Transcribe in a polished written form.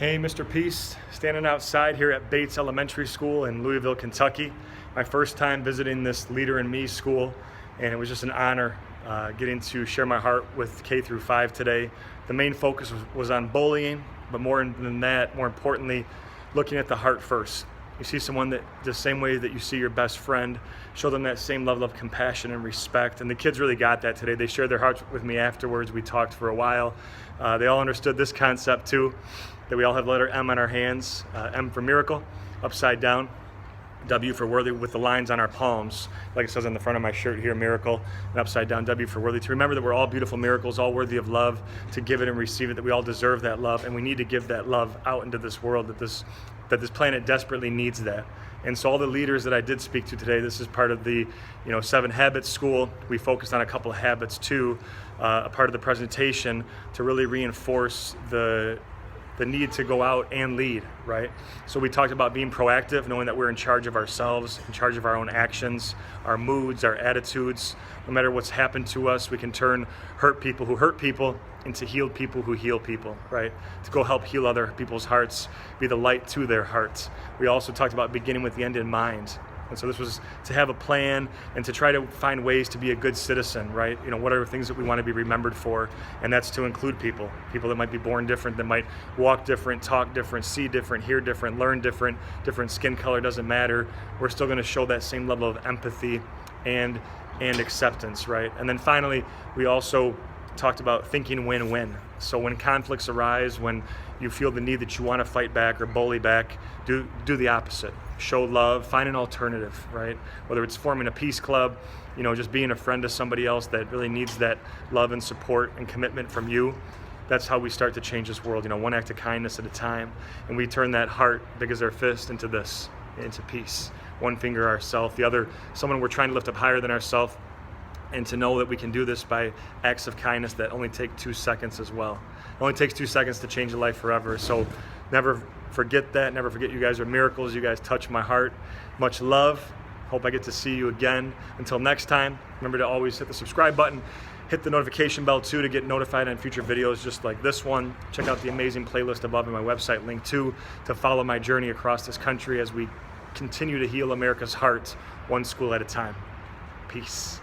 Hey, Mr. Peace, standing outside here at Bates Elementary School in Louisville, Kentucky. My first time visiting this Leader in Me school, and it was just an honor getting to share my heart with K through 5 today. The main focus was on bullying, but more than that, more importantly, looking at the heart first. You see someone that the same way that you see your best friend, show them that same level of compassion and respect. And the kids really got that today. They shared their hearts with me afterwards. We talked for a while. They all understood this concept too, that we all have the letter M on our hands. M for miracle, upside down. W for worthy, with the lines on our palms, like it says on the front of my shirt here, miracle, and upside down, W for worthy. To remember that we're all beautiful miracles, all worthy of love, to give it and receive it, that we all deserve that love, and we need to give that love out into this world, that this planet desperately needs that. And so all the leaders that I did speak to today, this is part of the 7 Habits School. We focused on a couple of habits too, a part of the presentation to really reinforce the need to go out and lead, right? So we talked about being proactive, knowing that we're in charge of ourselves, in charge of our own actions, our moods, our attitudes. No matter what's happened to us, we can turn hurt people who hurt people into healed people who heal people, right? To go help heal other people's hearts, be the light to their hearts. We also talked about beginning with the end in mind. And so this was to have a plan and to try to find ways to be a good citizen, right? What are things that we want to be remembered for? And that's to include people that might be born different, that might walk different, talk different, see different, hear different, learn different skin color, doesn't matter. We're still going to show that same level of empathy and acceptance, right? And then finally, we also talked about thinking win-win. So when conflicts arise, when you feel the need that you want to fight back or bully back, do the opposite. Show love, find an alternative, right? Whether it's forming a peace club, just being a friend to somebody else that really needs that love and support and commitment from you. That's how we start to change this world, one act of kindness at a time. And we turn that heart, big as our fist, into peace. One finger ourself, the other, someone we're trying to lift up higher than ourselves, and to know that we can do this by acts of kindness that only take 2 seconds as well. It only takes 2 seconds to change a life forever. So never forget that. Never forget you guys are miracles. You guys touch my heart. Much love. Hope I get to see you again. Until next time, remember to always hit the subscribe button. Hit the notification bell too to get notified on future videos just like this one. Check out the amazing playlist above in my website link too to follow my journey across this country as we continue to heal America's heart one school at a time. Peace.